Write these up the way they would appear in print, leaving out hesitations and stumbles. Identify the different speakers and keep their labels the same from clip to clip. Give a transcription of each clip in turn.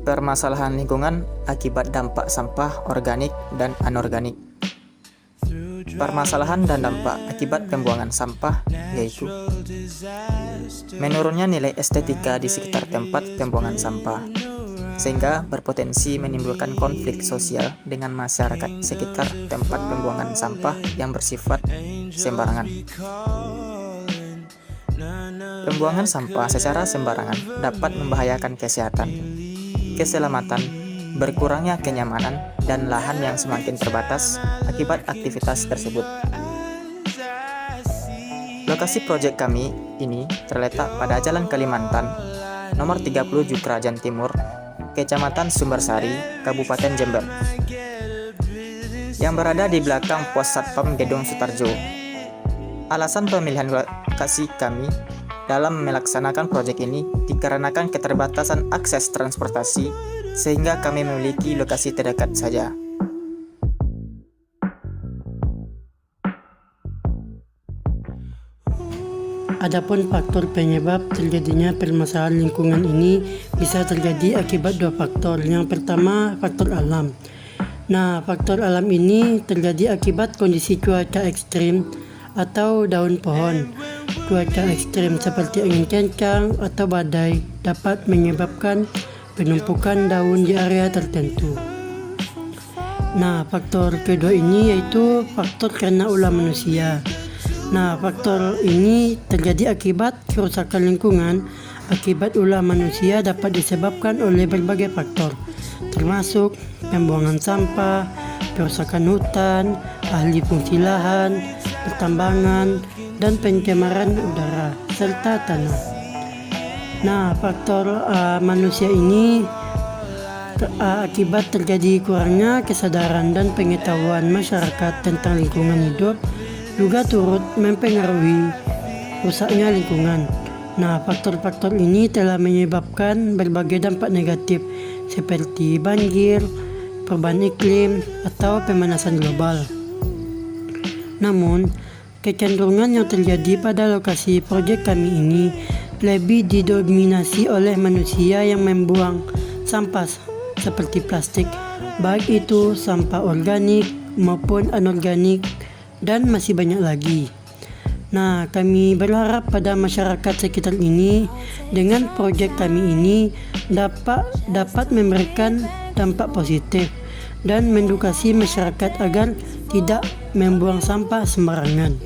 Speaker 1: Permasalahan lingkungan akibat dampak sampah organik dan anorganik. Permasalahan dan dampak akibat pembuangan sampah yaitu menurunnya nilai estetika di sekitar tempat pembuangan sampah, sehingga berpotensi menimbulkan konflik sosial dengan masyarakat sekitar tempat pembuangan sampah yang bersifat sembarangan. Pembuangan sampah secara sembarangan dapat membahayakan kesehatan, keselamatan, berkurangnya kenyamanan, dan lahan yang semakin terbatas akibat aktivitas tersebut. Lokasi proyek kami ini terletak pada Jalan Kalimantan, nomor 30 Jukrajan Timur, Kecamatan Sumbersari, Kabupaten Jember, yang berada di belakang Pos Satpam Gedung Sutarjo. Alasan pemilihan lokasi kami dalam melaksanakan proyek ini dikarenakan keterbatasan akses transportasi, sehingga kami memiliki lokasi terdekat saja.
Speaker 2: Adapun faktor penyebab terjadinya permasalahan lingkungan ini bisa terjadi akibat dua faktor. Yang pertama, faktor alam. Nah, faktor alam ini terjadi akibat kondisi cuaca ekstrim atau daun pohon. Cuaca ekstrim seperti angin kencang atau badai dapat menyebabkan penumpukan daun di area tertentu. Nah, faktor kedua ini yaitu faktor karena ulah manusia. Nah, faktor ini terjadi akibat kerusakan lingkungan. Akibat ulah manusia dapat disebabkan oleh berbagai faktor, termasuk pembuangan sampah, kerusakan hutan, alih fungsi lahan, pertambangan, dan pencemaran udara, serta tanah. Nah, faktor manusia ini akibat terjadi kurangnya kesadaran dan pengetahuan masyarakat tentang lingkungan hidup juga turut mempengaruhi rusaknya lingkungan. Nah, faktor-faktor ini telah menyebabkan berbagai dampak negatif seperti banjir, perubahan iklim, atau pemanasan global. Namun, kecenderungan yang terjadi pada lokasi proyek kami ini lebih didominasi oleh manusia yang membuang sampah seperti plastik, baik itu sampah organik maupun anorganik, dan masih banyak lagi. Nah, kami berharap pada masyarakat sekitar ini dengan proyek kami ini dapat memberikan dampak positif dan mengedukasi masyarakat agar tidak membuang sampah sembarangan.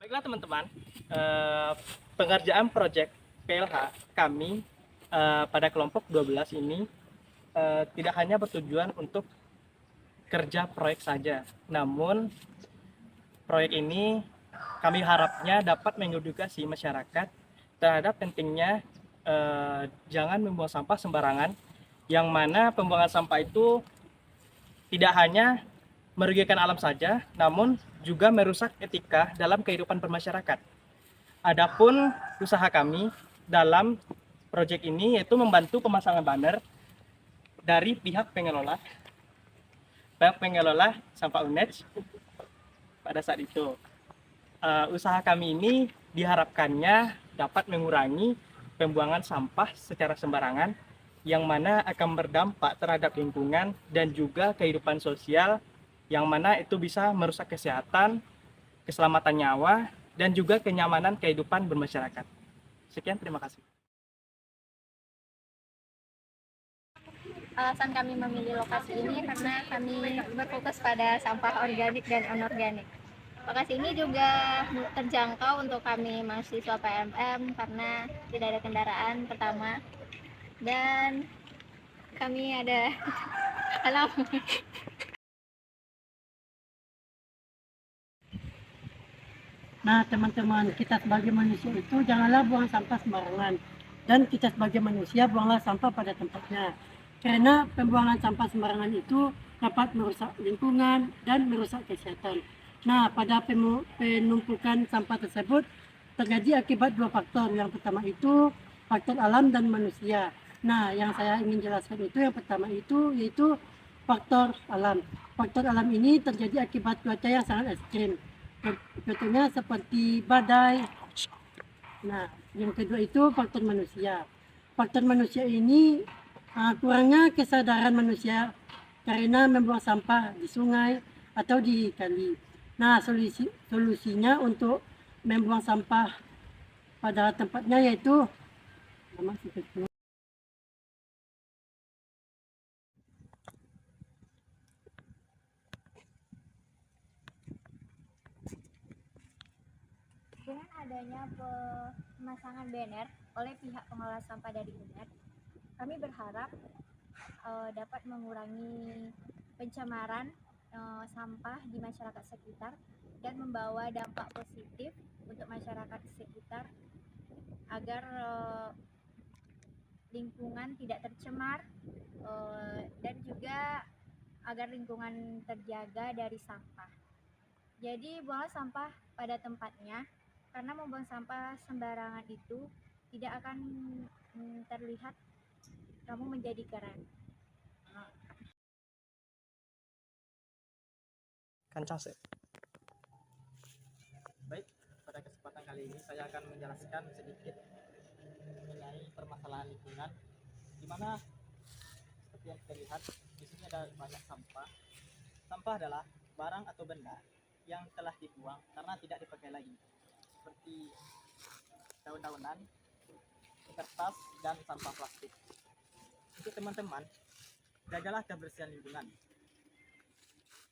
Speaker 3: Baiklah teman-teman, pengerjaan proyek PLH kami pada kelompok 12 ini tidak hanya bertujuan untuk kerja proyek saja, namun proyek ini kami harapnya dapat mengedukasi masyarakat terhadap pentingnya jangan membuang sampah sembarangan, yang mana pembuangan sampah itu tidak hanya merugikan alam saja, namun juga merusak etika dalam kehidupan bermasyarakat. Adapun usaha kami dalam proyek ini yaitu membantu pemasangan banner dari pihak pengelola sampah UNED pada saat itu. Usaha kami ini diharapkannya dapat mengurangi pembuangan sampah secara sembarangan, yang mana akan berdampak terhadap lingkungan dan juga kehidupan sosial, yang mana itu bisa merusak kesehatan, keselamatan nyawa, dan juga kenyamanan kehidupan bermasyarakat. Sekian, terima kasih.
Speaker 4: Alasan kami memilih lokasi ini karena kami berfokus pada sampah organik dan anorganik. Lokasi ini juga terjangkau untuk kami mahasiswa PMM karena tidak ada kendaraan pertama, dan kami ada alam.
Speaker 2: Nah, teman-teman, kita sebagai manusia itu janganlah buang sampah sembarangan. Dan kita sebagai manusia buanglah sampah pada tempatnya. Karena pembuangan sampah sembarangan itu dapat merusak lingkungan dan merusak kesehatan. Nah, pada penumpukan sampah tersebut terjadi akibat dua faktor. Yang pertama itu faktor alam dan manusia. Nah, yang saya ingin jelaskan itu yang pertama itu yaitu faktor alam. Faktor alam ini terjadi akibat cuaca yang sangat ekstrim. Contohnya seperti badai. Nah, yang kedua itu faktor manusia. Faktor manusia ini kurangnya kesadaran manusia karena membuang sampah di sungai atau di kali. Nah, solusinya untuk membuang sampah pada tempatnya yaitu
Speaker 4: Dengan adanya pemasangan banner oleh pihak pengelola sampah dari UNED, kami berharap dapat mengurangi pencemaran sampah di masyarakat sekitar dan membawa dampak positif untuk masyarakat sekitar agar lingkungan tidak tercemar dan juga agar lingkungan terjaga dari sampah. Jadi buanglah sampah pada tempatnya, karena membuang sampah sembarangan itu tidak akan terlihat kamu menjadi keren.
Speaker 1: Baik, pada kesempatan kali ini saya akan menjelaskan sedikit mengenai permasalahan lingkungan, di mana seperti yang kita lihat di sini ada banyak sampah. Sampah adalah barang atau benda yang telah dibuang karena tidak dipakai lagi, seperti daun-daunan, kertas, dan sampah plastik. Untuk teman-teman, jagalah kebersihan lingkungan,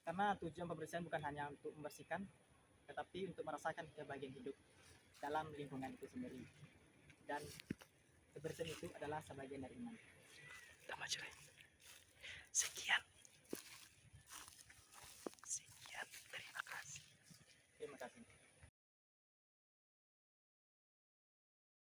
Speaker 1: karena tujuan pembersihan bukan hanya untuk membersihkan, tetapi untuk merasakan kebahagiaan hidup dalam lingkungan itu sendiri. Dan kebersihan itu adalah sebagian dari iman.
Speaker 3: Sekian.